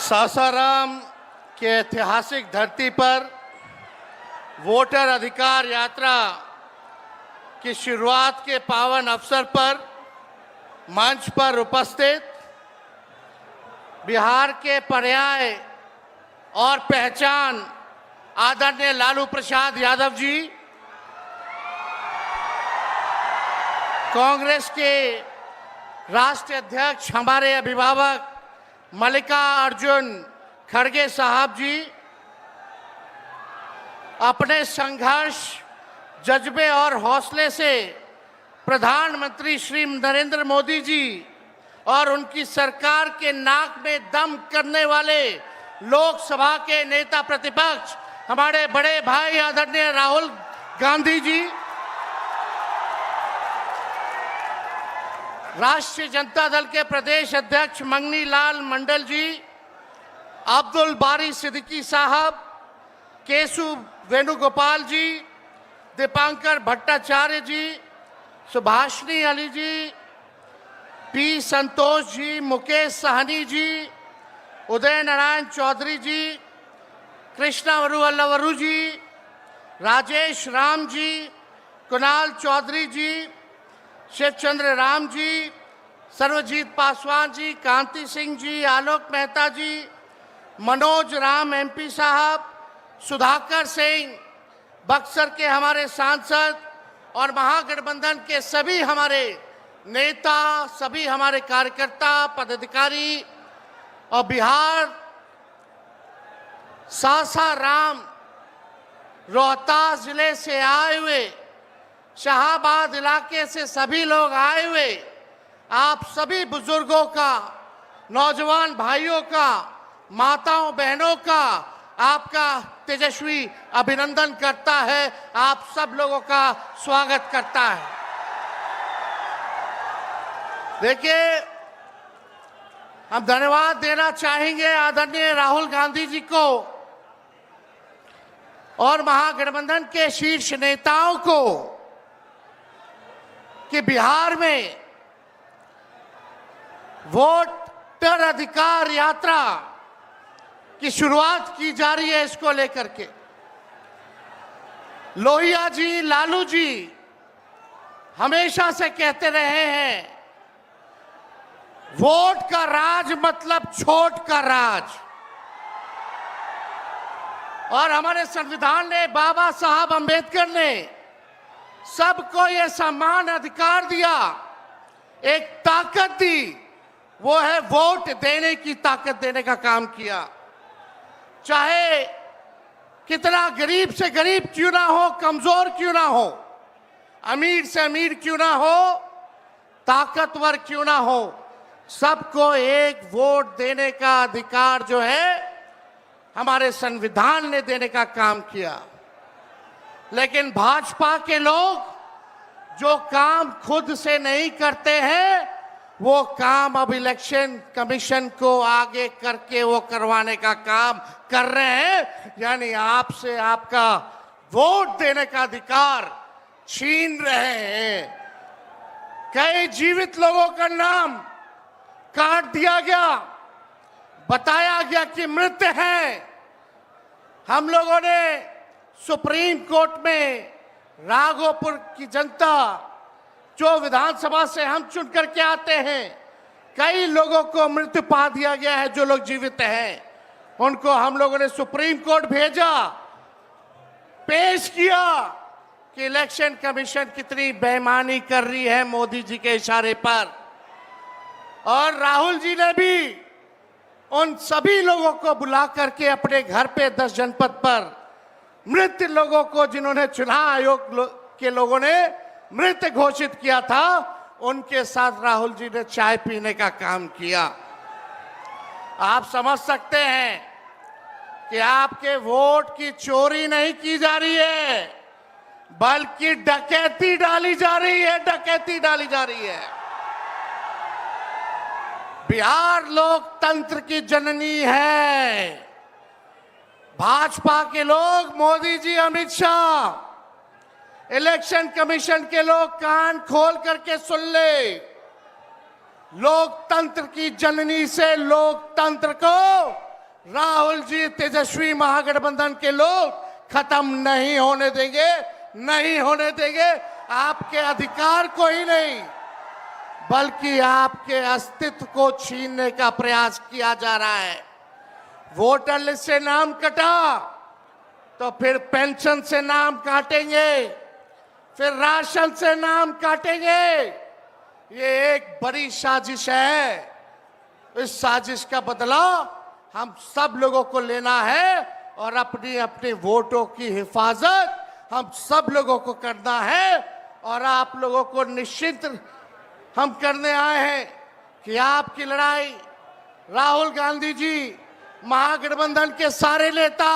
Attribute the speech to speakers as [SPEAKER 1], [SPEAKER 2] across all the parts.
[SPEAKER 1] सासाराम के ऐतिहासिक धरती पर वोटर अधिकार यात्रा की शुरुआत के पावन अवसर पर मंच पर उपस्थित बिहार के पर्याय और पहचान आदरणीय लालू प्रसाद यादव जी, कांग्रेस के राष्ट्रीय अध्यक्ष हमारे अभिभावक मल्लिकार्जुन खड़गे साहब जी, अपने संघर्ष, जज्बे और हौसले से प्रधानमंत्री श्री नरेंद्र मोदी जी और उनकी सरकार के नाक में दम करने वाले लोकसभा के नेता प्रतिपक्ष हमारे बड़े भाई आदरणीय राहुल गांधी जी, राष्ट्रीय जनता दल के प्रदेश अध्यक्ष मंगनी लाल मंडल जी, अब्दुल बारी सिद्दीकी साहब, केशु वेणुगोपाल जी, दीपांकर भट्टाचार्य जी, सुभाषिनी अली जी, पी संतोष जी, मुकेश सहनी जी, उदय नारायण चौधरी जी, कृष्णा वरुवल्लवरू जी, राजेश राम जी, कुणाल चौधरी जी, शिवचंद्र राम जी, सर्वजीत पासवान जी, कांति सिंह जी, आलोक मेहता जी, मनोज राम एमपी साहब, सुधाकर सिंह, बक्सर के हमारे सांसद और महागठबंधन के सभी हमारे नेता, सभी हमारे कार्यकर्ता, पदाधिकारी और बिहार सासाराम रोहतास जिले से आए हुए, शाहाबाद इलाके से सभी लोग आए हुए, आप सभी बुजुर्गों का, नौजवान भाइयों का, माताओं बहनों का आपका तेजस्वी अभिनंदन करता है, आप सब लोगों का स्वागत करता है। देखिए, हम धन्यवाद देना चाहेंगे आदरणीय राहुल गांधी जी को और महागठबंधन के शीर्ष नेताओं को कि बिहार में वोटर अधिकार यात्रा की शुरुआत की जा रही है। इसको लेकर के लोहिया जी, लालू जी हमेशा से कहते रहे हैं, वोट का राज मतलब छोट का राज। और हमारे संविधान ने, बाबा साहब अंबेडकर ने सबको ये समान अधिकार दिया, एक ताकत दी, वो है वोट देने की ताकत देने का काम किया। चाहे कितना गरीब से गरीब क्यों ना हो, कमजोर क्यों ना हो, अमीर से अमीर क्यों ना हो, ताकतवर क्यों ना हो, सबको एक वोट देने का अधिकार जो है हमारे संविधान ने देने का काम किया। लेकिन भाजपा के लोग जो काम खुद से नहीं करते हैं, वो काम अब इलेक्शन कमीशन को आगे करके वो करवाने का काम कर रहे हैं, यानी आपसे आपका वोट देने का अधिकार छीन रहे हैं। कई जीवित लोगों का नाम काट दिया गया, बताया गया कि मृत हैं। हम लोगों ने सुप्रीम कोर्ट में राघोपुर की जनता, जो विधानसभा से हम चुन करके आते हैं, कई लोगों को मृत्यु पा दिया गया है। जो लोग जीवित हैं उनको हम लोगों ने सुप्रीम कोर्ट भेजा, पेश किया कि इलेक्शन कमीशन कितनी बेईमानी कर रही है मोदी जी के इशारे पर। और राहुल जी ने भी उन सभी लोगों को बुला करके अपने घर पे 10 जनपद पर मृत लोगों को, जिन्होंने चुनाव आयोग के लोगों ने मृत घोषित किया था, उनके साथ राहुल जी ने चाय पीने का काम किया। आप समझ सकते हैं कि आपके वोट की चोरी नहीं की जा रही है, बल्कि डकैती डाली जा रही है, डकैती डाली जा रही है। बिहार लोकतंत्र की जननी है। भाजपा के लोग, मोदी जी, अमित शाह, इलेक्शन कमीशन के लोग कान खोल करके सुन ले। लोकतंत्र की जननी से लोकतंत्र को राहुल जी, तेजस्वी महागठबंधन के लोग खत्म नहीं होने देंगे, नहीं होने देंगे। आपके अधिकार को ही नहीं, बल्कि आपके अस्तित्व को छीनने का प्रयास किया जा रहा है। वोटर लिस्ट से नाम कटा तो फिर पेंशन से नाम काटेंगे, फिर राशन से नाम काटेंगे। ये एक बड़ी साजिश है। इस साजिश का बदला हम सब लोगों को लेना है और अपनी अपनी वोटों की हिफाजत हम सब लोगों को करना है। और आप लोगों को निश्चित हम करने आए हैं कि आपकी लड़ाई राहुल गांधी जी, महागठबंधन के सारे नेता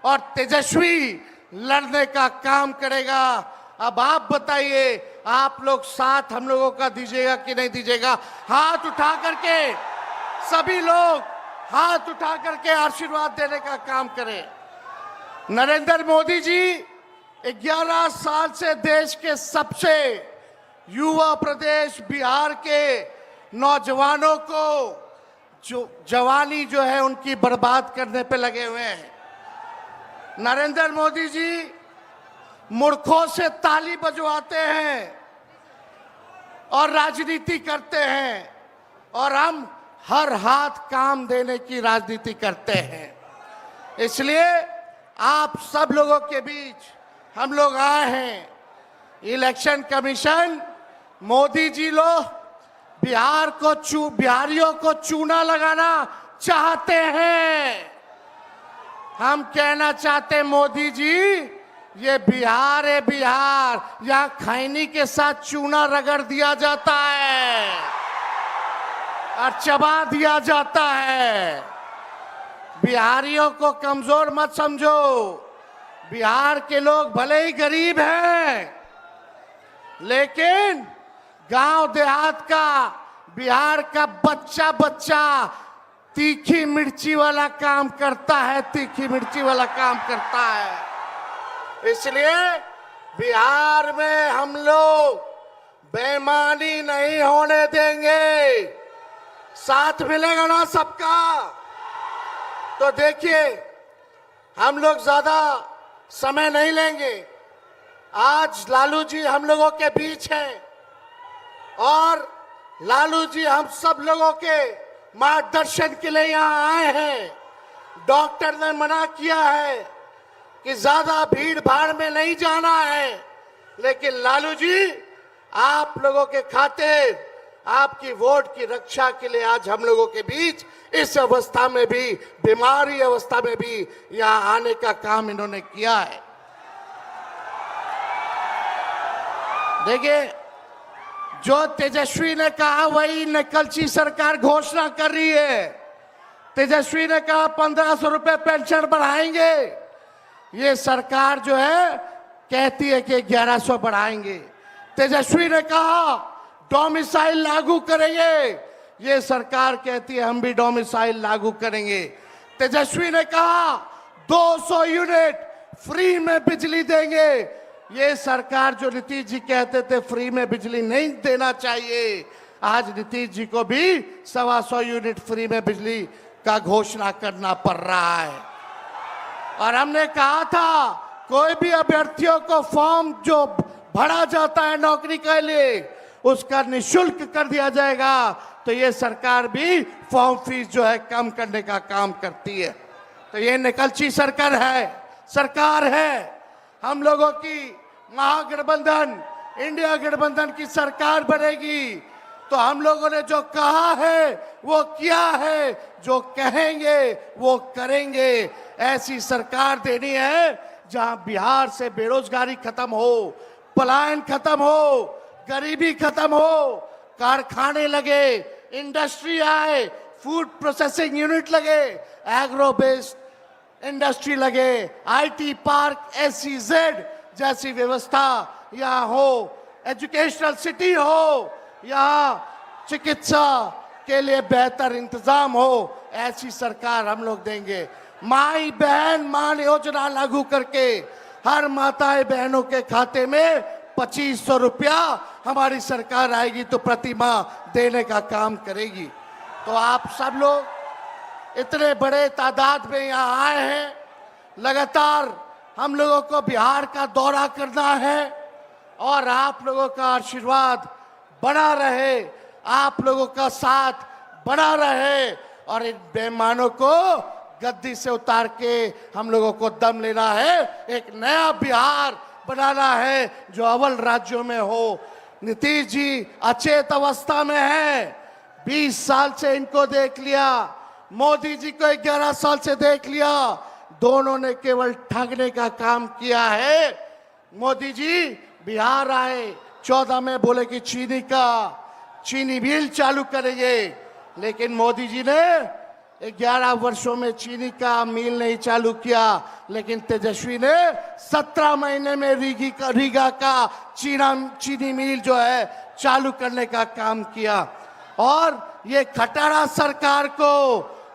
[SPEAKER 1] और तेजस्वी लड़ने का काम करेगा। अब आप बताइए, आप लोग साथ हम लोगों का दीजिएगा कि नहीं दीजिएगा? हाथ उठा करके सभी लोग हाथ उठा करके आशीर्वाद देने का काम करें। नरेंद्र मोदी जी 11 साल से देश के सबसे युवा प्रदेश बिहार के नौजवानों को जो जवानी जो है उनकी बर्बाद करने पे लगे हुए हैं। नरेंद्र मोदी जी मूर्खों से ताली बजवाते हैं और राजनीति करते हैं, और हम हर हाथ काम देने की राजनीति करते हैं। इसलिए आप सब लोगों के बीच हम लोग आए हैं। इलेक्शन कमीशन, मोदी जी लोग बिहारियों को चूना लगाना चाहते हैं। हम कहना चाहते हैं, मोदी जी, ये बिहार है, बिहार, यहाँ खैनी के साथ चूना रगड़ दिया जाता है और चबा दिया जाता है। बिहारियों को कमजोर मत समझो। बिहार के लोग भले ही गरीब हैं, लेकिन गांव देहात का बिहार का बच्चा बच्चा तीखी मिर्ची वाला काम करता है, तीखी मिर्ची वाला काम करता है। इसलिए बिहार में हम लोग बेईमानी नहीं होने देंगे। साथ मिलेगा ना सबका? तो देखिए, हम लोग ज्यादा समय नहीं लेंगे। आज लालू जी हम लोगों के बीच हैं और लालू जी हम सब लोगों के मार्गदर्शन के लिए यहाँ आए हैं। डॉक्टर ने मना किया है कि ज्यादा भीड़ भाड़ में नहीं जाना है, लेकिन लालू जी आप लोगों के खातिर, आपकी वोट की रक्षा के लिए आज हम लोगों के बीच इस अवस्था में भी, बीमारी अवस्था में भी यहाँ आने का काम इन्होंने किया है। देखिए, जो तेजस्वी ने कहा वही नकलची सरकार घोषणा कर रही है। तेजस्वी ने कहा 1500 रुपए पेंशन बढ़ाएंगे, ये सरकार जो है कहती है कि 1100 बढ़ाएंगे। तेजस्वी ने कहा डोमिसाइल लागू करेंगे, ये सरकार कहती है हम भी डोमिसाइल लागू करेंगे। तेजस्वी ने कहा 200 यूनिट फ्री में बिजली देंगे, ये सरकार जो नीतीश जी कहते थे फ्री में बिजली नहीं देना चाहिए, आज नीतीश जी को भी 125 यूनिट फ्री में बिजली का घोषणा करना पड़ रहा है। और हमने कहा था कोई भी अभ्यर्थियों को फॉर्म जो भरा जाता है नौकरी के लिए उसका निःशुल्क कर दिया जाएगा। तो ये सरकार भी फॉर्म फीस जो है कम करने का काम करती है। तो ये निकलची सरकार है। हम लोगों की महागठबंधन, इंडिया गठबंधन की सरकार बनेगी तो हम लोगों ने जो कहा है वो किया है, जो कहेंगे वो करेंगे। ऐसी सरकार देनी है जहां बिहार से बेरोजगारी खत्म हो, पलायन खत्म हो, गरीबी खत्म हो, कारखाने लगे, इंडस्ट्री आए, फूड प्रोसेसिंग यूनिट लगे, एग्रो बेस्ड इंडस्ट्री लगे, आईटी पार्क, SEZ जैसी व्यवस्था यहाँ हो, एजुकेशनल सिटी हो, यहाँ चिकित्सा के लिए बेहतर इंतजाम हो, ऐसी सरकार हम लोग देंगे। माई बहन मान योजना लागू करके हर माताएं बहनों के खाते में 2500 रुपया हमारी सरकार आएगी तो प्रति माह देने का काम करेगी। तो आप सब लोग इतने बड़े तादाद में यहाँ आए हैं। लगातार हम लोगों को बिहार का दौरा करना है और आप लोगों का आशीर्वाद बना रहे, आप लोगों का साथ बना रहे और इन बेईमानों को गद्दी से उतार के हम लोगों को दम लेना है। एक नया बिहार बनाना है जो अव्वल राज्यों में हो। नीतीश जी अचेत अवस्था में है, 20 साल से इनको देख लिया, मोदी जी को 11 साल से देख लिया, दोनों ने केवल ठगने का काम किया है। मोदी जी बिहार आए, 14 में बोले कि चीनी मिल चालू करेंगे, लेकिन मोदी जी ने 11 वर्षों में चीनी का मिल नहीं चालू किया, लेकिन तेजस्वी ने 17 महीने में रीगा का चीनी मिल जो है चालू करने का काम किया। और ये खटारा सरकार को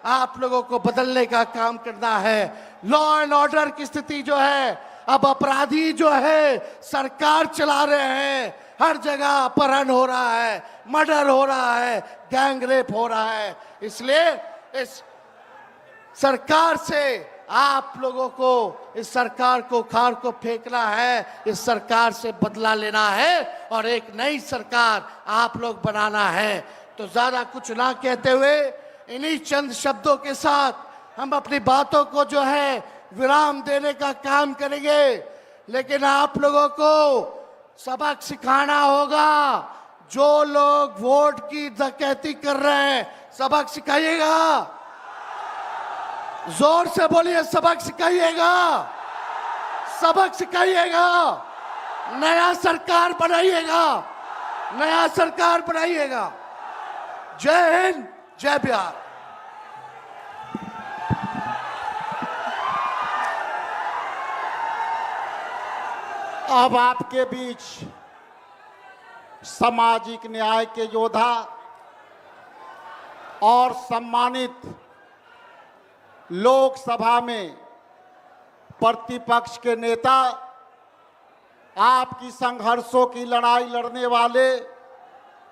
[SPEAKER 1] आप लोगों को बदलने का काम करना है। लॉ एंड ऑर्डर की स्थिति जो है, अब अपराधी जो है सरकार चला रहे हैं, हर जगह अपहरण हो रहा है, मर्डर हो रहा है, गैंग रेप हो रहा है। इसलिए इस सरकार से आप लोगों को, इस सरकार को खार को फेंकना है, इस सरकार से बदला लेना है और एक नई सरकार आप लोग बनाना है। तो ज्यादा कुछ ना कहते हुए इन्हीं चंद शब्दों के साथ हम अपनी बातों को जो है विराम देने का काम करेंगे। लेकिन आप लोगों को सबक सिखाना होगा। जो लोग वोट की डकैती कर रहे हैं, सबक सिखाइएगा। जोर से बोलिए, सबक सिखाइएगा, सबक सिखाइएगा। नया सरकार बनाइएगा, नया सरकार बनाइएगा। जय हिंद, जय बिहार।
[SPEAKER 2] अब आपके बीच सामाजिक न्याय के योद्धा और सम्मानित लोकसभा में प्रतिपक्ष के नेता, आपकी संघर्षों की लड़ाई लड़ने वाले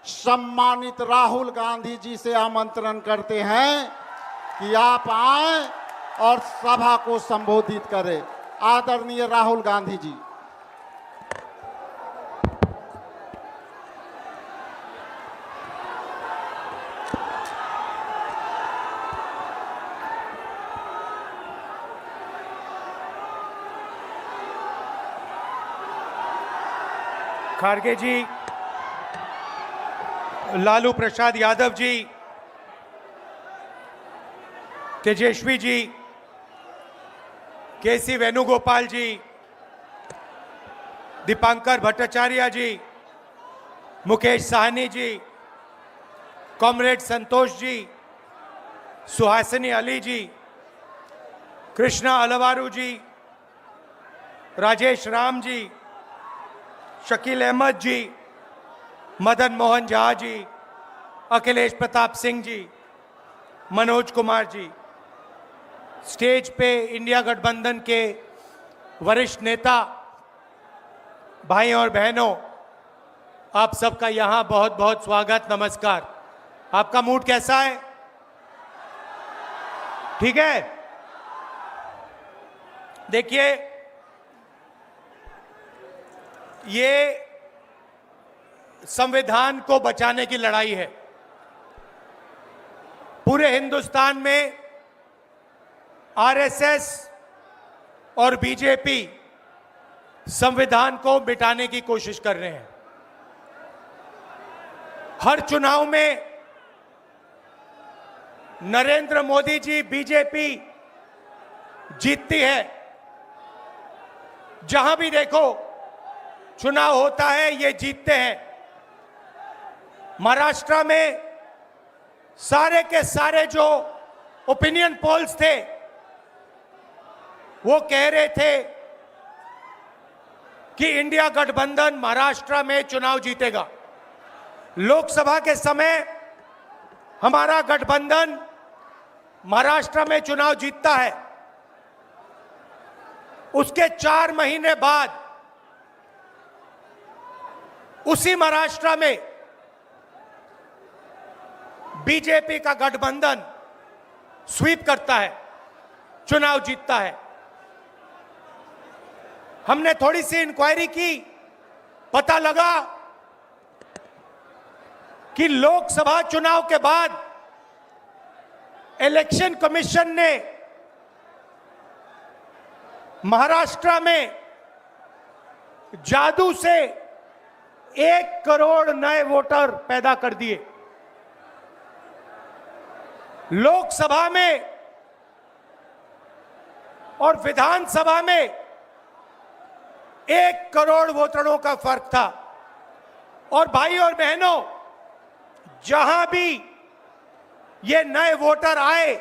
[SPEAKER 2] सम्मानित राहुल गांधी जी से आमंत्रण करते हैं कि आप आएं और सभा को संबोधित करें। आदरणीय राहुल गांधी जी।
[SPEAKER 3] खारगे जी, लालू प्रसाद यादव जी, तेजस्वी जी, केसी वेणुगोपाल जी, दीपांकर भट्टाचार्य जी, मुकेश साहनी जी, कॉमरेड संतोष जी, सुहासिनी अली जी, कृष्णा अलवारू जी, राजेश राम जी, शकील अहमद जी, मदन मोहन झा जी, अखिलेश प्रताप सिंह जी, मनोज कुमार जी, स्टेज पे इंडिया गठबंधन के वरिष्ठ नेता भाई और बहनों, आप सबका यहाँ बहुत बहुत स्वागत, नमस्कार। आपका मूड कैसा है? ठीक है? देखिए, ये संविधान को बचाने की लड़ाई है। पूरे हिंदुस्तान में आरएसएस और बीजेपी संविधान को मिटाने की कोशिश कर रहे हैं। हर चुनाव में नरेंद्र मोदी जी, बीजेपी जीतती है। जहां भी देखो चुनाव होता है, ये जीतते हैं। महाराष्ट्र में सारे के सारे जो ओपिनियन पोल्स थे वो कह रहे थे कि इंडिया गठबंधन महाराष्ट्र में चुनाव जीतेगा। लोकसभा के समय हमारा गठबंधन महाराष्ट्र में चुनाव जीतता है। उसके 4 महीने बाद उसी महाराष्ट्र में बीजेपी का गठबंधन स्वीप करता है, चुनाव जीतता है। हमने थोड़ी सी इंक्वायरी की, पता लगा कि लोकसभा चुनाव के बाद इलेक्शन कमीशन ने महाराष्ट्र में जादू से 1 करोड़ नए वोटर पैदा कर दिए। लोकसभा में और विधानसभा में 1 करोड़ वोटरों का फर्क था। और भाई और बहनों, जहां भी ये नए वोटर आए,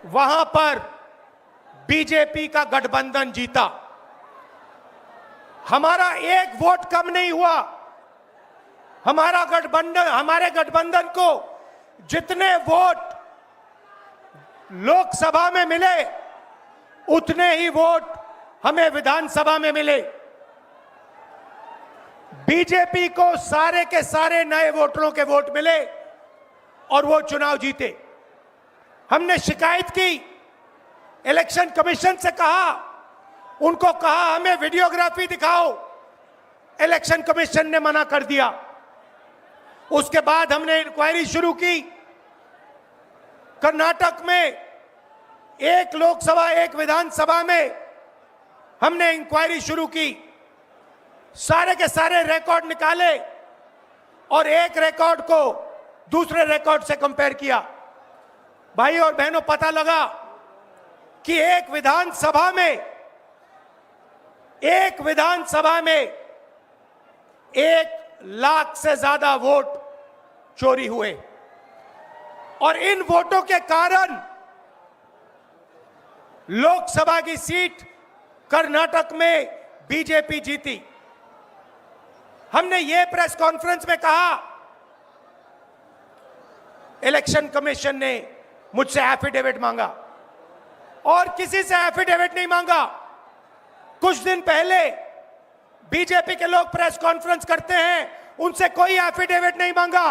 [SPEAKER 3] वहां पर बीजेपी का गठबंधन जीता। हमारा 1 वोट कम नहीं हुआ। हमारे गठबंधन को जितने वोट लोकसभा में मिले, उतने ही वोट हमें विधानसभा में मिले। बीजेपी को सारे के सारे नए वोटरों के वोट मिले और वो चुनाव जीते। हमने शिकायत की, इलेक्शन कमीशन से कहा, उनको कहा हमें वीडियोग्राफी दिखाओ, इलेक्शन कमीशन ने मना कर दिया। उसके बाद हमने इंक्वायरी शुरू की। कर्नाटक में 1 लोकसभा 1 विधानसभा में हमने इंक्वायरी शुरू की, सारे के सारे रिकॉर्ड निकाले और एक रिकॉर्ड को दूसरे रिकॉर्ड से कंपेयर किया। भाई और बहनों, पता लगा कि एक विधानसभा में 1 लाख से ज्यादा वोट चोरी हुए और इन वोटों के कारण लोकसभा की सीट कर्नाटक में बीजेपी जीती। हमने ये प्रेस कॉन्फ्रेंस में कहा, इलेक्शन कमीशन ने मुझसे एफिडेविट मांगा और किसी से एफिडेविट नहीं मांगा। कुछ दिन पहले बीजेपी के लोग प्रेस कॉन्फ्रेंस करते हैं, उनसे कोई एफिडेविट नहीं मांगा,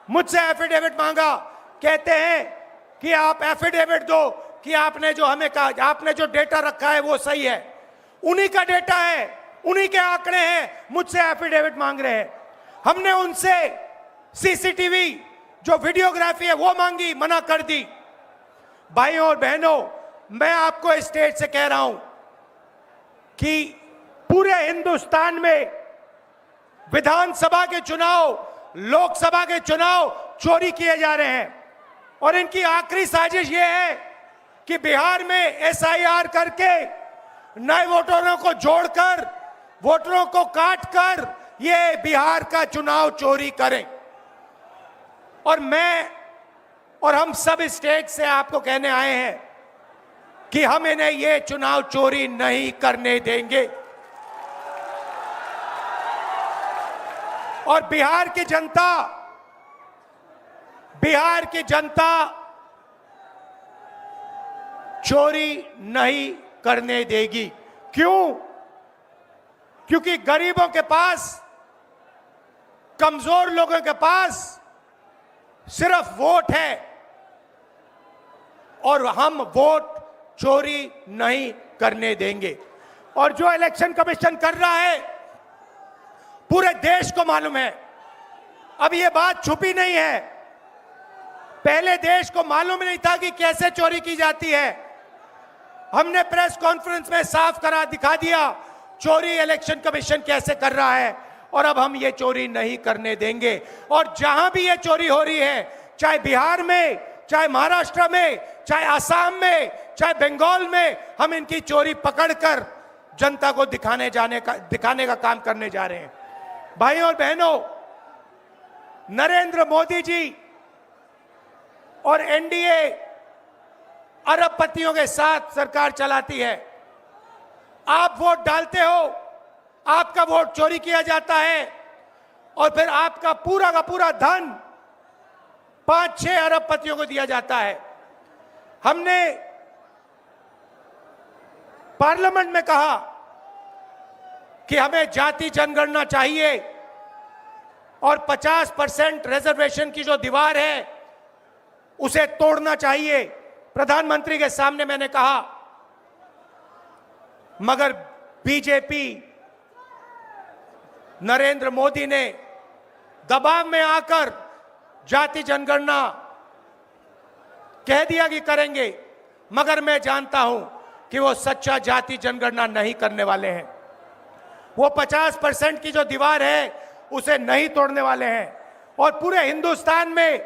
[SPEAKER 3] मुझसे एफिडेविट मांगा। कहते हैं कि आप एफिडेविट दो कि आपने जो हमें कहा, आपने जो डेटा रखा है वो सही है। उन्हीं का डेटा है, उन्हीं के आंकड़े हैं, मुझसे एफिडेविट मांग रहे हैं। हमने उनसे सीसीटीवी जो वीडियोग्राफी है वो मांगी, मना कर दी। भाइयों और बहनों, मैं आपको इस स्टेज से कह रहा हूं कि पूरे हिंदुस्तान में विधानसभा के चुनाव, लोकसभा के चुनाव चोरी किए जा रहे हैं और इनकी आखिरी साजिश यह है कि बिहार में एसआईआर करके नए वोटरों को जोड़कर, वोटरों को काटकर ये बिहार का चुनाव चोरी करें। और मैं और हम सब स्टेट से आपको कहने आए हैं कि हम इन्हें ये चुनाव चोरी नहीं करने देंगे। और बिहार की जनता चोरी नहीं करने देगी। क्यों? क्योंकि गरीबों के पास, कमजोर लोगों के पास सिर्फ वोट है और हम वोट चोरी नहीं करने देंगे। और जो इलेक्शन कमीशन कर रहा है पूरे देश को मालूम है। अब ये बात छुपी नहीं है, पहले देश को मालूम नहीं था कि कैसे चोरी की जाती है। हमने प्रेस कॉन्फ्रेंस में साफ करा दिखा दिया चोरी इलेक्शन कमीशन कैसे कर रहा है और अब हम ये चोरी नहीं करने देंगे। और जहां भी ये चोरी हो रही है, चाहे बिहार में, चाहे महाराष्ट्र में, चाहे असम में, चाहे बंगाल में, हम इनकी चोरी पकड़कर जनता को दिखाने का काम करने जा रहे हैं। भाइयों और बहनों, नरेंद्र मोदी जी और एनडीए अरबपतियों के साथ सरकार चलाती है। आप वोट डालते हो, आपका वोट चोरी किया जाता है और फिर आपका पूरा का पूरा धन 5-6 अरबपतियों को दिया जाता है। हमने पार्लियामेंट में कहा कि हमें जाति जनगणना चाहिए और 50% रिजर्वेशन की जो दीवार है उसे तोड़ना चाहिए। प्रधानमंत्री के सामने मैंने कहा, मगर बीजेपी नरेंद्र मोदी ने दबाव में आकर जाति जनगणना कह दिया कि करेंगे, मगर मैं जानता हूं कि वो सच्चा जाति जनगणना नहीं करने वाले हैं। वो 50% की जो दीवार है उसे नहीं तोड़ने वाले हैं और पूरे हिंदुस्तान में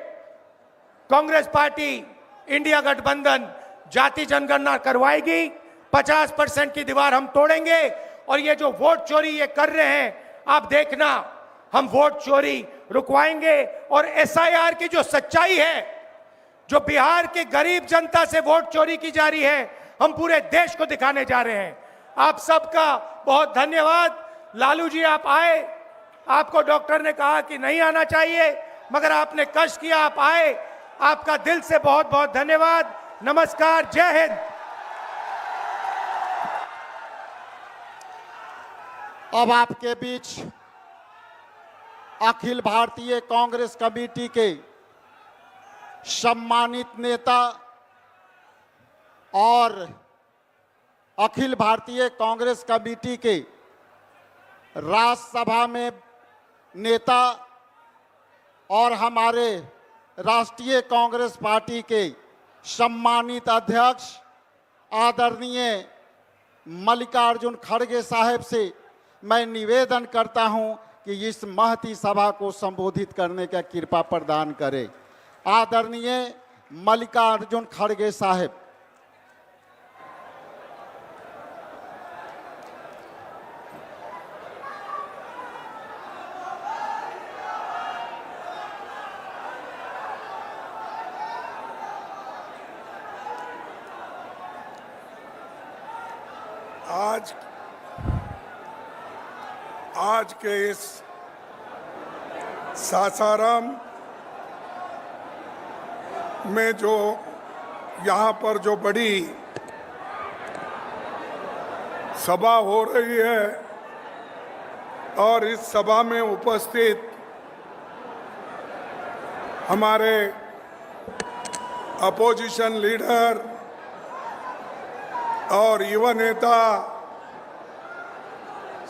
[SPEAKER 3] कांग्रेस पार्टी, इंडिया गठबंधन जाति जनगणना करवाएगी। 50% की दीवार हम तोड़ेंगे और ये जो वोट चोरी ये कर रहे हैं, आप देखना, हम वोट चोरी रुकवाएंगे और एसआईआर की जो सच्चाई है, जो बिहार के गरीब जनता से वोट चोरी की जा रही है, हम पूरे देश को दिखाने जा रहे हैं। आप सबका बहुत धन्यवाद। लालू जी, आप आए, आपको डॉक्टर ने कहा कि नहीं आना चाहिए, मगर आपने कष्ट किया, आप आए, आपका दिल से बहुत बहुत धन्यवाद। नमस्कार, जय हिंद।
[SPEAKER 2] अब आपके बीच अखिल भारतीय कांग्रेस कमेटी के सम्मानित नेता और अखिल भारतीय कांग्रेस कमेटी के राज्यसभा में नेता और हमारे राष्ट्रीय कांग्रेस पार्टी के सम्मानित अध्यक्ष आदरणीय मल्लिकार्जुन खड़गे साहब से मैं निवेदन करता हूं कि इस महती सभा को संबोधित करने का कृपा प्रदान करें। आदरणीय मल्लिकार्जुन खड़गे साहब।
[SPEAKER 4] आज के इस सासाराम में जो यहाँ पर जो बड़ी सभा हो रही है और इस सभा में उपस्थित हमारे अपोजिशन लीडर और युवा नेता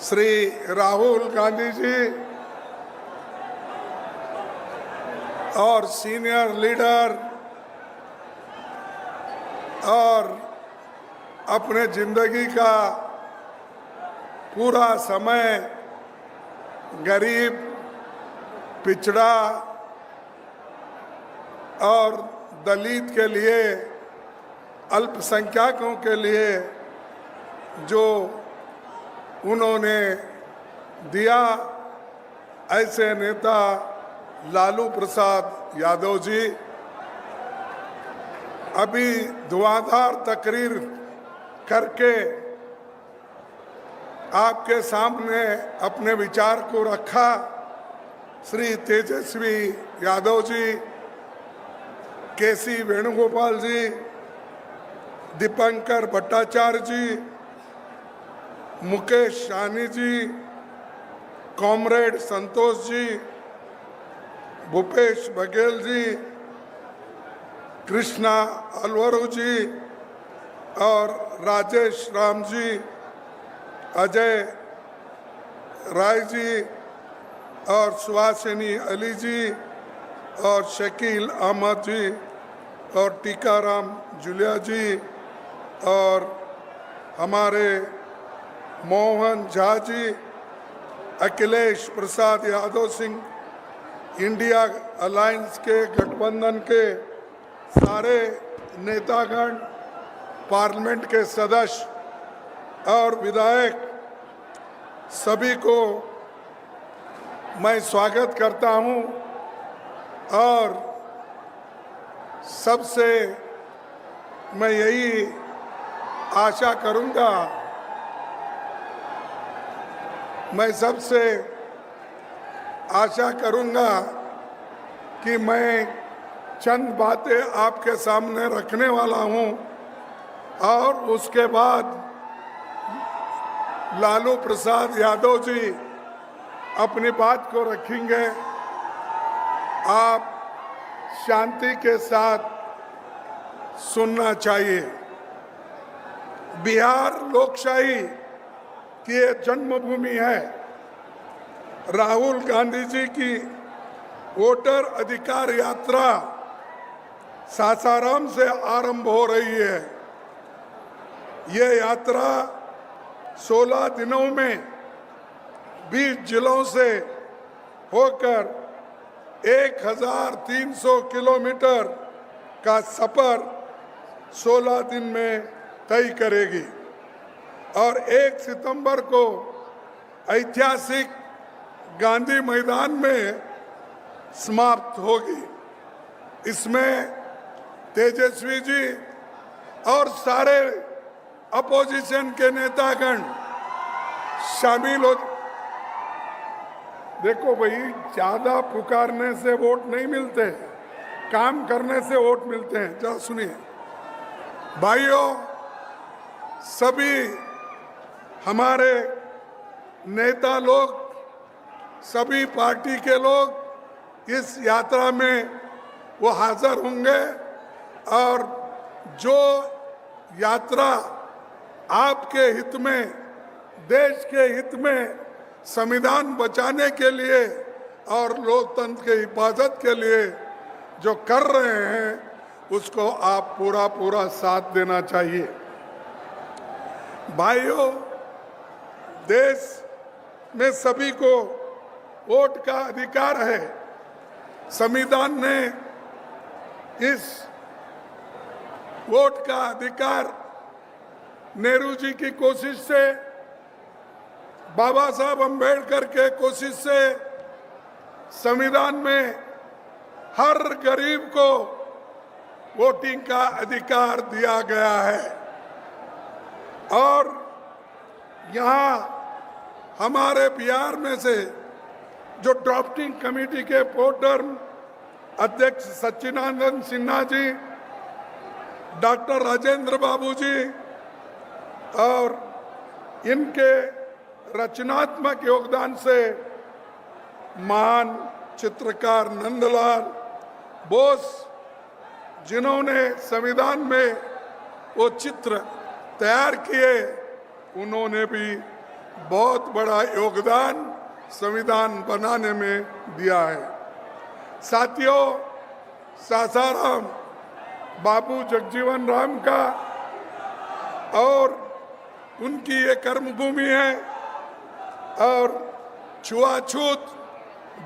[SPEAKER 4] श्री राहुल गांधी जी और सीनियर लीडर और अपने जिंदगी का पूरा समय गरीब, पिछड़ा और दलित के लिए, अल्पसंख्यकों के लिए जो उन्होंने दिया, ऐसे नेता लालू प्रसाद यादव जी अभी धुआंधार तकरीर करके आपके सामने अपने विचार को रखा। श्री तेजस्वी यादव जी, केसी वेणुगोपाल जी, दीपंकर भट्टाचार्य जी, मुकेश साहनी जी, कॉमरेड संतोष जी, भूपेश बघेल जी, कृष्णा अलवरू जी और राजेश राम जी, अजय राय जी और सुहासिनी अली जी और शकील अहमद जी और टीकाराम जुलिया जी और हमारे मोहन झा जी, अखिलेश प्रसाद यादव सिंह, इंडिया अलायंस के गठबंधन के सारे नेतागण, पार्लियामेंट के सदस्य और विधायक, सभी को मैं स्वागत करता हूं और सबसे मैं यही आशा करूंगा, मैं सबसे आशा करूंगा कि मैं चंद बातें आपके सामने रखने वाला हूं और उसके बाद लालू प्रसाद यादव जी अपनी बात को रखेंगे। आप शांति के साथ सुनना चाहिए। बिहार लोकशाही की ये जन्मभूमि है। राहुल गांधी जी की वोटर अधिकार यात्रा सासाराम से आरंभ हो रही है। ये यात्रा 16 दिनों में 20 जिलों से होकर 1300 किलोमीटर का सफर 16 दिन में तय करेगी और 1 सितंबर को ऐतिहासिक गांधी मैदान में समाप्त होगी। इसमें तेजस्वी जी और सारे अपोजिशन के नेतागण शामिल हो। देखो भाई, ज्यादा पुकारने से वोट नहीं मिलते, काम करने से वोट मिलते हैं। जरा सुनिए भाइयों, सभी हमारे नेता लोग, सभी पार्टी के लोग इस यात्रा में वो हाजिर होंगे और जो यात्रा आपके हित में, देश के हित में, संविधान बचाने के लिए और लोकतंत्र की हिफाजत के लिए जो कर रहे हैं उसको आप पूरा साथ देना चाहिए। भाइयों, देश में सभी को वोट का अधिकार है। संविधान ने इस वोट का अधिकार नेहरू जी की कोशिश से, बाबा साहब अम्बेडकर के कोशिश से संविधान में हर गरीब को वोटिंग का अधिकार दिया गया है। और यहाँ हमारे बिहार में से जो ड्राफ्टिंग कमेटी के प्रोटर्म अध्यक्ष सच्चिदानंद सिन्हा जी, डॉक्टर राजेंद्र बाबू जी और इनके रचनात्मक योगदान से महान चित्रकार नंदलाल बोस, जिन्होंने संविधान में वो चित्र तैयार किए, उन्होंने भी बहुत बड़ा योगदान संविधान बनाने में दिया है। साथियों, सासाराम बाबू जगजीवन राम का और उनकी ये कर्मभूमि है और छुआछूत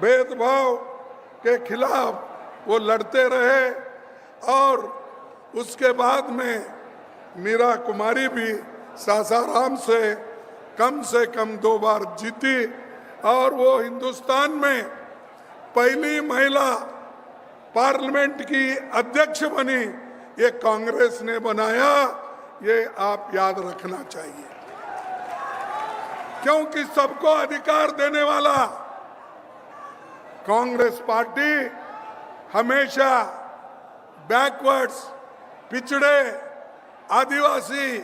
[SPEAKER 4] भेदभाव के खिलाफ वो लड़ते रहे और उसके बाद में मीरा कुमारी भी सासाराम से कम 2 बार जीती और वो हिंदुस्तान में पहली महिला पार्लियामेंट की अध्यक्ष बनी। ये कांग्रेस ने बनाया, ये आप याद रखना चाहिए, क्योंकि सबको अधिकार देने वाला कांग्रेस पार्टी हमेशा बैकवर्ड्स, पिछड़े, आदिवासी,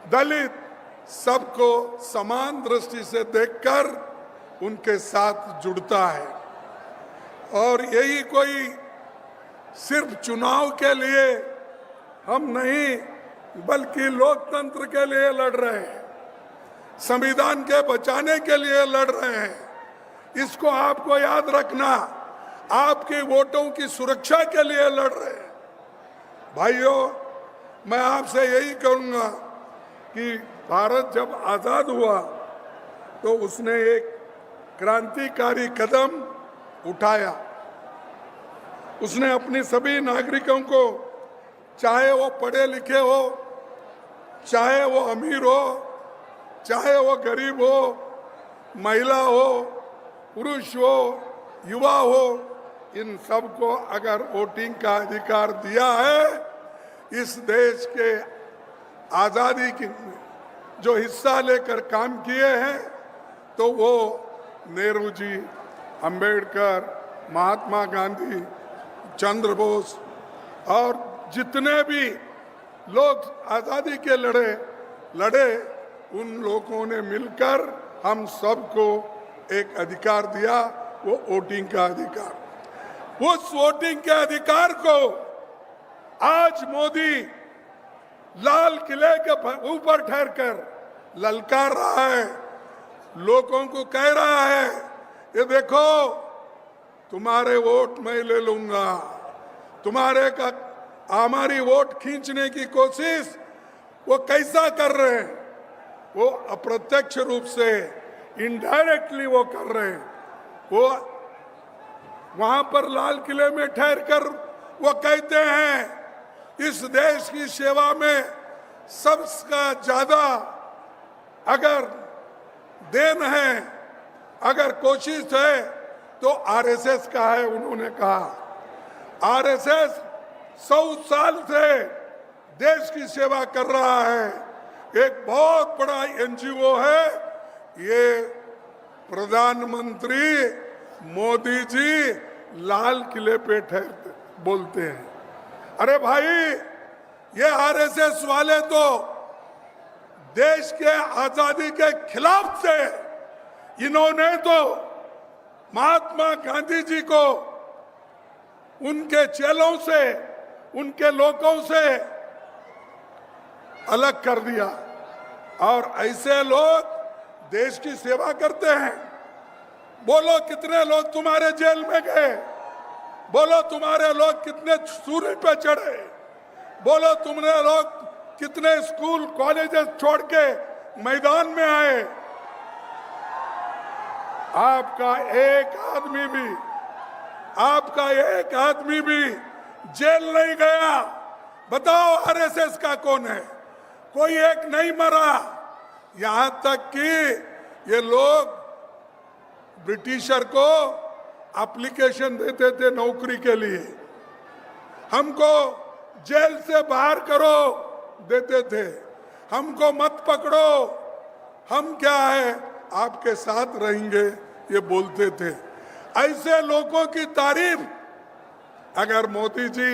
[SPEAKER 4] दलित सबको समान दृष्टि से देखकर उनके साथ जुड़ता है। और यही कोई सिर्फ चुनाव के लिए हम नहीं, बल्कि लोकतंत्र के लिए लड़ रहे हैं, संविधान के बचाने के लिए लड़ रहे हैं। इसको आपको याद रखना, आपके वोटों की सुरक्षा के लिए लड़ रहे हैं। भाइयों, मैं आपसे यही कहूँगा कि भारत जब आज़ाद हुआ तो उसने एक क्रांतिकारी कदम उठाया। उसने अपनी सभी नागरिकों को, चाहे वो पढ़े लिखे हो, चाहे वो अमीर हो, चाहे वो गरीब हो, महिला हो, पुरुष हो, युवा हो, इन सबको अगर वोटिंग का अधिकार दिया है, इस देश के आज़ादी की जो हिस्सा लेकर काम किए हैं, तो वो नेहरू जी, अंबेडकर, महात्मा गांधी, चंद्र बोस और जितने भी लोग आज़ादी के लड़े, उन लोगों ने मिलकर हम सबको एक अधिकार दिया, वो वोटिंग का अधिकार। उस वोटिंग के अधिकार को आज मोदी लाल किले के ऊपर ठहरकर ललकार रहा है, लोगों को कह रहा है ये देखो तुम्हारे वोट मैं ले लूंगा, तुम्हारे का हमारी वोट खींचने की कोशिश वो कैसा कर रहे हैं, वो अप्रत्यक्ष रूप से इनडायरेक्टली वो कर रहे हैं। वो वहां पर लाल किले में ठहर कर वो कहते हैं इस देश की सेवा में सबसे ज्यादा अगर देन है, अगर कोशिश है तो आरएसएस का है। उन्होंने कहा आरएसएस 100 साल से देश की सेवा कर रहा है, एक बहुत बड़ा एनजीओ है। ये प्रधानमंत्री मोदी जी लाल किले पे ठहरते बोलते हैं। अरे भाई ये आरएसएस वाले तो देश के आजादी के खिलाफ थे। इन्होंने तो महात्मा गांधी जी को उनके चेलों से, उनके लोगों से अलग कर दिया। और ऐसे लोग देश की सेवा करते हैं। बोलो कितने लोग तुम्हारे जेल में गए, बोलो तुम्हारे लोग कितने सूर्य पे चढ़े, बोलो तुमने लोग कितने स्कूल कॉलेजेस छोड़ के मैदान में आए। आपका एक आदमी भी जेल नहीं गया। बताओ आरएसएस का कौन है? कोई एक नहीं मरा। यहां तक कि ये लोग ब्रिटिशर को एप्लीकेशन देते थे नौकरी के लिए, हमको जेल से बाहर करो देते थे, हमको मत पकड़ो, हम क्या है आपके साथ रहेंगे ये बोलते थे। ऐसे लोगों की तारीफ अगर मोदी जी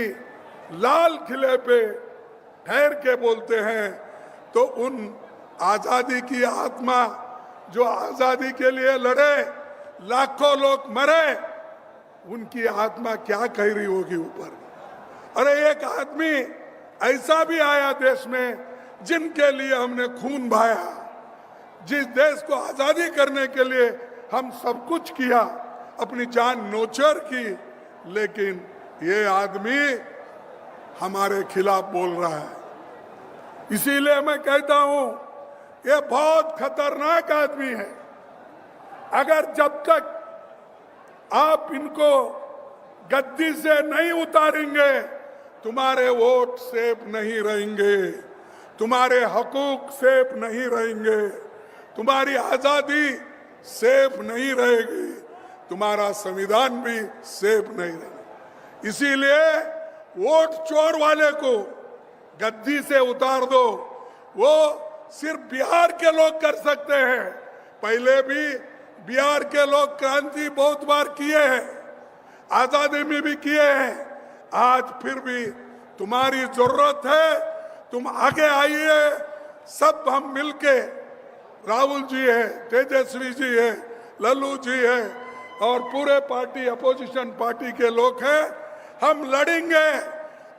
[SPEAKER 4] लाल किले पे ठहर के बोलते हैं तो उन आजादी की आत्मा जो आजादी के लिए लड़े, लाखों लोग मरे, उनकी आत्मा क्या कह रही होगी ऊपर। अरे एक आदमी ऐसा भी आया देश में जिनके लिए हमने खून बहाया, जिस देश को आजादी करने के लिए हम सब कुछ किया, अपनी जान नोचर की, लेकिन ये आदमी हमारे खिलाफ बोल रहा है। इसीलिए मैं कहता हूं ये बहुत खतरनाक आदमी है। अगर जब तक आप इनको गद्दी से नहीं उतारेंगे तुम्हारे वोट सेफ नहीं रहेंगे, तुम्हारे हकूक सेफ नहीं रहेंगे, तुम्हारी आजादी सेफ नहीं रहेगी, तुम्हारा संविधान भी सेफ नहीं रहेगा। इसीलिए वोट चोर वाले को गद्दी से उतार दो। वो सिर्फ बिहार के लोग कर सकते हैं। पहले भी बिहार के लोग क्रांति बहुत बार किए हैं, आजादी में भी किए हैं। आज फिर भी तुम्हारी जरूरत है, तुम आगे आइए, सब हम मिलके, राहुल जी है, तेजस्वी जी है, लल्लू जी है और पूरे पार्टी अपोजिशन पार्टी के लोग हैं, हम लड़ेंगे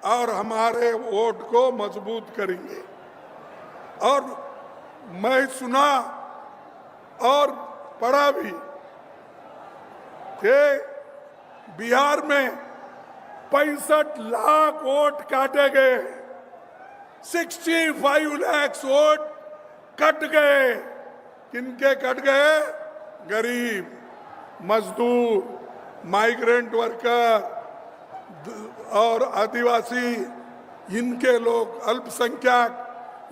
[SPEAKER 4] और हमारे वोट को मजबूत करेंगे। और मैं सुना और पढ़ा भी कि बिहार में 65 लाख वोट काटे गए, 65 लाख वोट कट गए। किनके कट गए? गरीब, मजदूर, माइग्रेंट वर्कर और आदिवासी, इनके लोग, अल्पसंख्यक,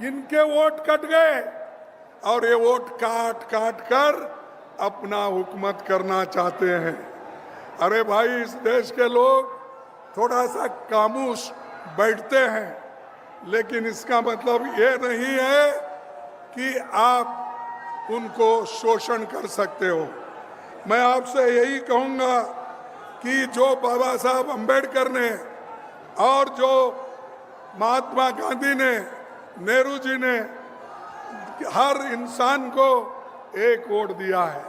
[SPEAKER 4] इनके वोट कट गए। और ये वोट काट काट कर अपना हुकूमत करना चाहते हैं। अरे भाई इस देश के लोग थोड़ा सा खामोश बैठते हैं, लेकिन इसका मतलब ये नहीं है कि आप उनको शोषण कर सकते हो। मैं आपसे यही कहूँगा कि जो बाबा साहब अम्बेडकर ने और जो महात्मा गांधी ने, नेहरू जी ने हर इंसान को एक वोट दिया है,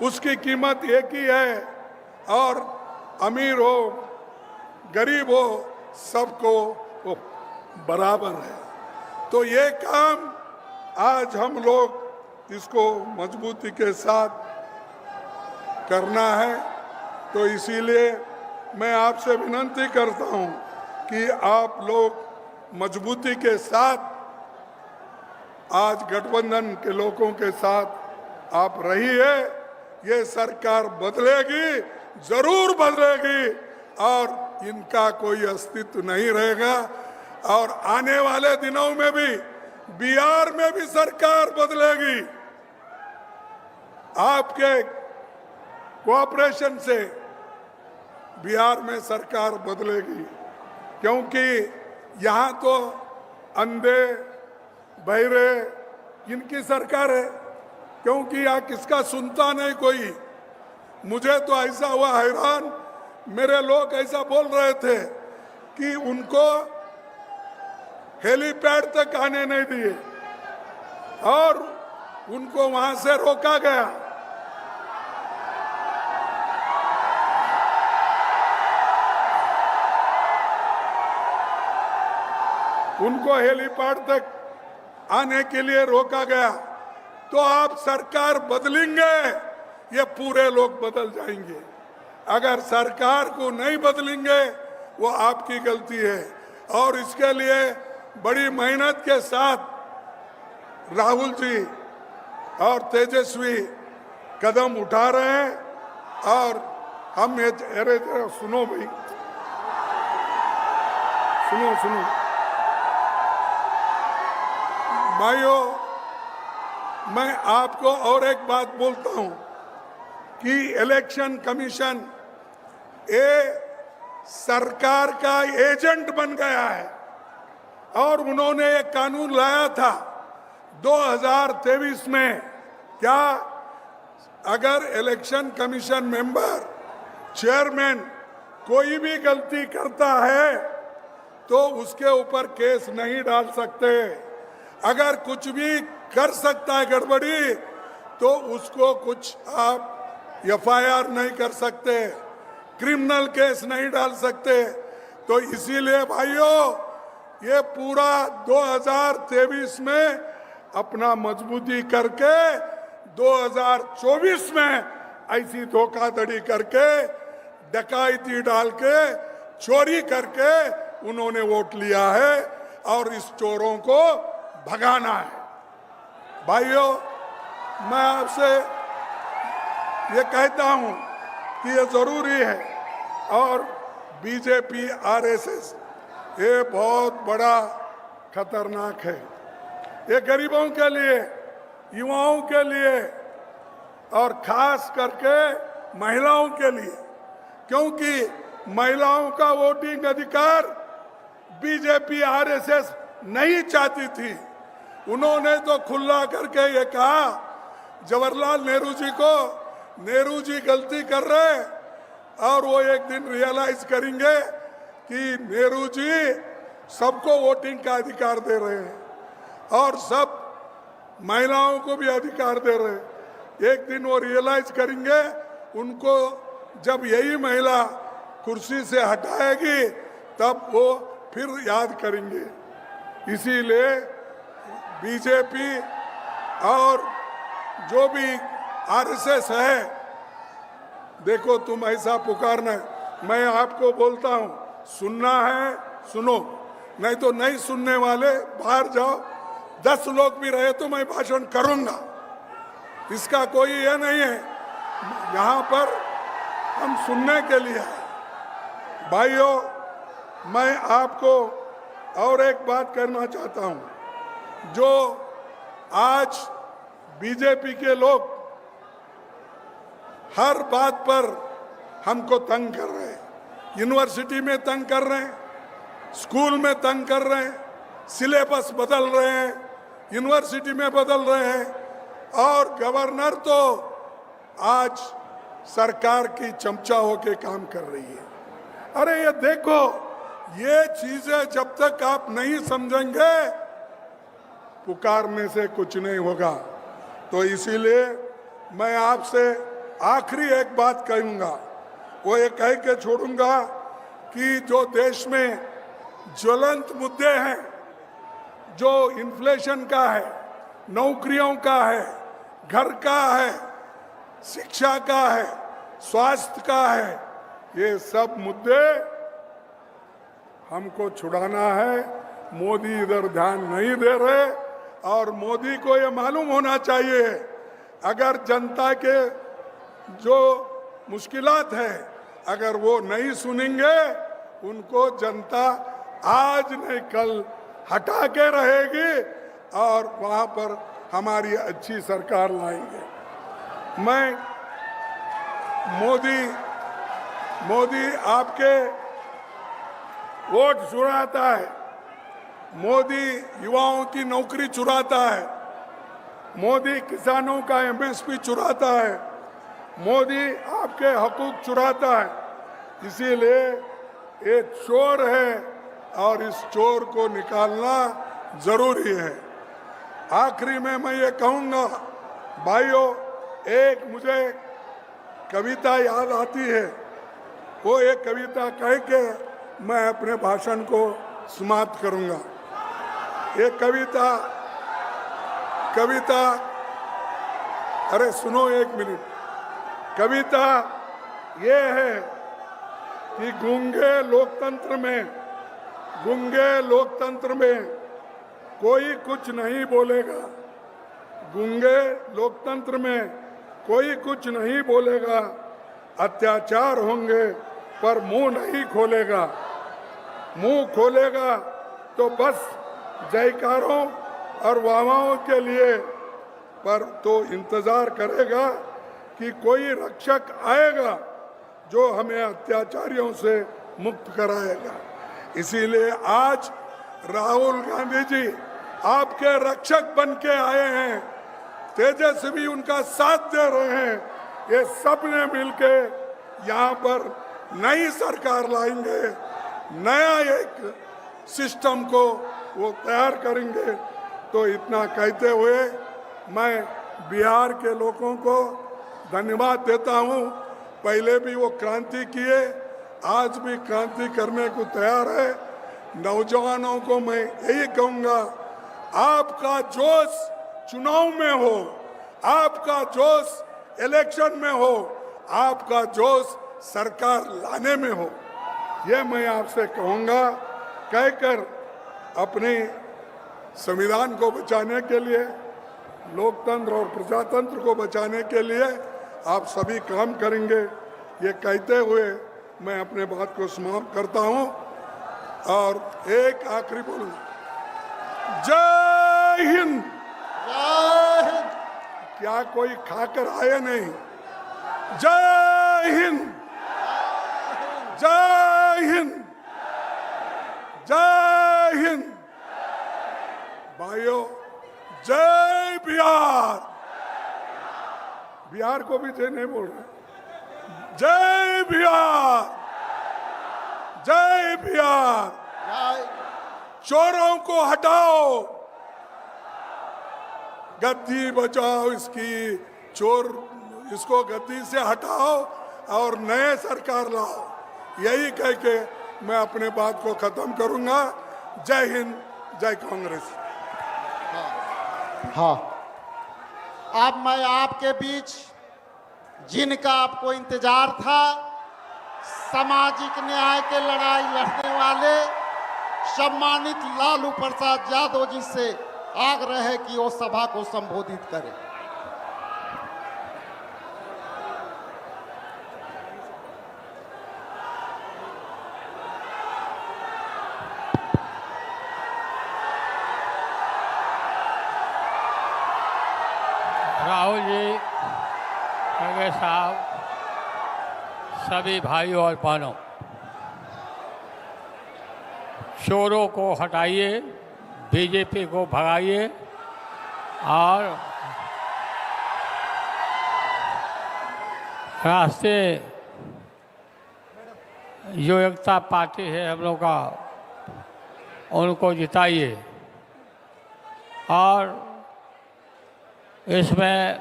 [SPEAKER 4] उसकी कीमत एक ही है। और अमीर हो गरीब हो सबको वो बराबर है। तो ये काम आज हम लोग इसको मजबूती के साथ करना है। तो इसीलिए मैं आपसे विनती करता हूं कि आप लोग मजबूती के साथ आज गठबंधन के लोगों के साथ आप रहिए। ये सरकार बदलेगी, जरूर बदलेगी और इनका कोई अस्तित्व नहीं रहेगा। और आने वाले दिनों में भी बिहार में भी सरकार बदलेगी। आपके कोऑपरेशन से बिहार में सरकार बदलेगी, क्योंकि यहाँ तो अंधे बहरे इनकी सरकार है, क्योंकि यहाँ किसका सुनता नहीं कोई। मुझे तो ऐसा हुआ हैरान, मेरे लोग ऐसा बोल रहे थे कि उनको हेलीपैड तक आने नहीं दिए और उनको वहां से रोका गया। उनको हेलीपैड तक आने के लिए रोका गया। तो आप सरकार बदलेंगे, ये पूरे लोग बदल जाएंगे। अगर सरकार को नहीं बदलेंगे वो आपकी गलती है। और इसके लिए बड़ी मेहनत के साथ राहुल जी और तेजस्वी कदम उठा रहे हैं। और हम ये अरे सुनो भाई, सुनो भाइयों, मैं आपको और एक बात बोलता हूं कि इलेक्शन कमीशन ये सरकार का एजेंट बन गया है। और उन्होंने एक कानून लाया था 2023 में, क्या अगर इलेक्शन कमीशन मेंबर चेयरमैन कोई भी गलती करता है तो उसके ऊपर केस नहीं डाल सकते। अगर कुछ भी कर सकता है गड़बड़ी तो उसको कुछ आप एफआईआर नहीं कर सकते, क्रिमिनल केस नहीं डाल सकते। तो इसीलिए भाइयों ये पूरा 2023 में अपना मजबूती करके 2024 में ऐसी धोखाधड़ी करके डकैती डाल के चोरी करके उन्होंने वोट लिया है और इस चोरों को भगाना है। भाइयों, मैं आपसे ये कहता हूं कि ये जरूरी है। और बीजेपी आरएसएस ये बहुत बड़ा खतरनाक है। ये गरीबों के लिए, युवाओं के लिए और खास करके महिलाओं के लिए, क्योंकि महिलाओं का वोटिंग अधिकार बीजेपी आरएसएस नहीं चाहती थी। उन्होंने तो खुला करके ये कहा जवाहरलाल नेहरू जी को, नेहरू जी गलती कर रहे और वो एक दिन रियलाइज करेंगे कि नेहरू जी सबको वोटिंग का अधिकार दे रहे हैं और सब महिलाओं को भी अधिकार दे रहे हैं। एक दिन वो रियलाइज करेंगे, उनको जब यही महिला कुर्सी से हटाएगी तब वो फिर याद करेंगे। इसीलिए बीजेपी और जो भी आरएसएस है, देखो तुम ऐसा पुकारना, मैं आपको बोलता हूं सुनना है सुनो, नहीं तो नहीं सुनने वाले बाहर जाओ। 10 लोग भी रहे तो मैं भाषण करूंगा, इसका कोई ये नहीं है। यहाँ पर हम सुनने के लिए हैं। भाइयों, मैं आपको और एक बात करना चाहता हूं, जो आज बीजेपी के लोग हर बात पर हमको तंग कर रहे हैं। यूनिवर्सिटी में तंग कर रहे हैं, स्कूल में तंग कर रहे हैं, सिलेबस बदल रहे हैं, यूनिवर्सिटी में बदल रहे हैं और गवर्नर तो आज सरकार की चमचा होके काम कर रही है। अरे ये देखो, ये चीजें जब तक आप नहीं समझेंगे पुकारने से कुछ नहीं होगा। तो इसीलिए मैं आपसे आखिरी एक बात कहूंगा, वो ये कह के छोड़ूंगा कि जो देश में ज्वलंत मुद्दे हैं, जो इन्फ्लेशन का है, नौकरियों का है, घर का है, शिक्षा का है, स्वास्थ्य का है, ये सब मुद्दे हमको छुड़ाना है। मोदी इधर ध्यान नहीं दे रहे और मोदी को ये मालूम होना चाहिए अगर जनता के जो मुश्किलात है अगर वो नहीं सुनेंगे उनको जनता आज नहीं कल हटा के रहेगी और वहां पर हमारी अच्छी सरकार लाएंगे। मैं मोदी आपके वोट चुराता है, मोदी युवाओं की नौकरी चुराता है, मोदी किसानों का एमएसपी चुराता है, मोदी आपके हकूक चुराता है। इसीलिए ये चोर है और इस चोर को निकालना जरूरी है। आखिरी में मैं ये कहूँगा भाइयों, एक मुझे कविता याद आती है, वो एक कविता कह के मैं अपने भाषण को समाप्त करूँगा। ये कविता अरे सुनो एक मिनट। कविता ये है कि गूंगे लोकतंत्र में कोई कुछ नहीं बोलेगा, गूंगे लोकतंत्र में कोई कुछ नहीं बोलेगा, अत्याचार होंगे पर मुंह नहीं खोलेगा, मुंह खोलेगा तो बस जयकारों और वाहवाहों के लिए, पर तो इंतजार करेगा कि कोई रक्षक आएगा जो हमें अत्याचारियों से मुक्त कराएगा। इसीलिए आज राहुल गांधी जी आपके रक्षक बन के आए हैं, तेजस्वी उनका साथ दे रहे हैं। ये सब ने मिलके यहाँ पर नई सरकार लाएंगे, नया एक सिस्टम को वो तैयार करेंगे। तो इतना कहते हुए मैं बिहार के लोगों को धन्यवाद देता हूँ। पहले भी वो क्रांति किए, आज भी क्रांति करने को तैयार है। नौजवानों को मैं यही कहूँगा, आपका जोश चुनाव में हो, आपका जोश इलेक्शन में हो, आपका जोश सरकार लाने में हो, ये मैं आपसे कहूँगा। कहकर अपने संविधान को बचाने के लिए, लोकतंत्र और प्रजातंत्र को बचाने के लिए आप सभी काम करेंगे, ये कहते हुए मैं अपने बात को समाप्त करता हूँ। और एक आखिरी बोलूँगा, जय हिंद। क्या कोई खाकर आए नहीं? जय हिंद, जय हिंद, जय हिंद। भाइयों, जय बिहार। बिहार को भी जय नहीं बोल रहे, जय बिहार, जय बिहार। चोरों को हटाओ, गद्दी बचाओ, इसकी चोर इसको गद्दी से हटाओ और नए सरकार लाओ। यही कह के मैं अपने बात को खत्म करूंगा। जय हिंद, जय कांग्रेस।
[SPEAKER 2] हाँ, अब मैं आपके बीच जिनका आपको इंतजार था, सामाजिक न्याय के लड़ाई लड़ने वाले सम्मानित लालू प्रसाद यादव जी से आग्रह है कि वो सभा को संबोधित करें।
[SPEAKER 5] राहुल जी, खड़गे साहब, सभी भाइयों और बहनों, चोरों को हटाइए, बीजेपी को भगाइए और राष्ट्रीय जो एकता पार्टी है हम लोग का, उनको जिताइए। और इसमें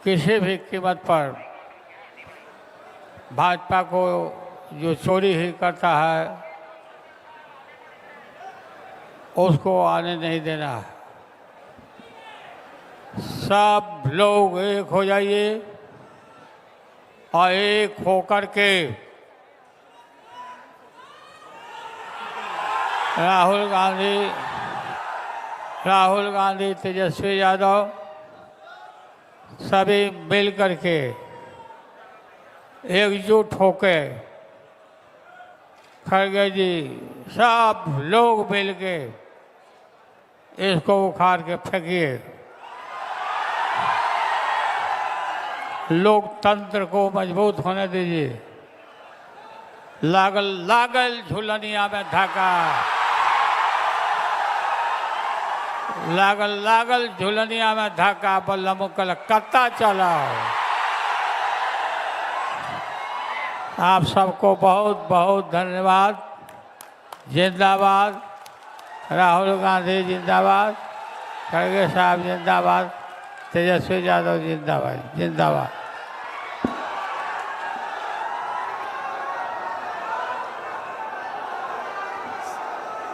[SPEAKER 5] किसी भी कीमत पर भाजपा को जो चोरी ही करता है उसको आने नहीं देना है। सब लोग एक हो जाइए और एक होकर के राहुल गांधी, तेजस्वी यादव सभी मिल करके एकजुट होके, खड़गे जी सब लोग मिल के इसको उखाड़ के फेंकिए। लोकतंत्र को मजबूत होने दीजिए। लागल लागल झुलनिया में धाका, लागल लागल झुलनिया में धाका, बल्लम कलकत्ता चलाओ। आप सबको बहुत बहुत धन्यवाद। जिंदाबाद राहुल गांधी, जिंदाबाद खड़गे साहब, जिंदाबाद तेजस्वी यादव, जिंदाबाद जिंदाबाद।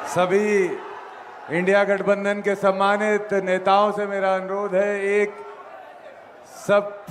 [SPEAKER 6] सभी इंडिया गठबंधन के सम्मानित नेताओं से मेरा अनुरोध है, एक सब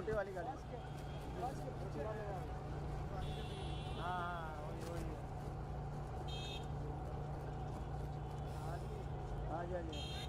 [SPEAKER 7] छोटी वाली गाड़ी हाँ हाँ वही हाँ जी हाँ जी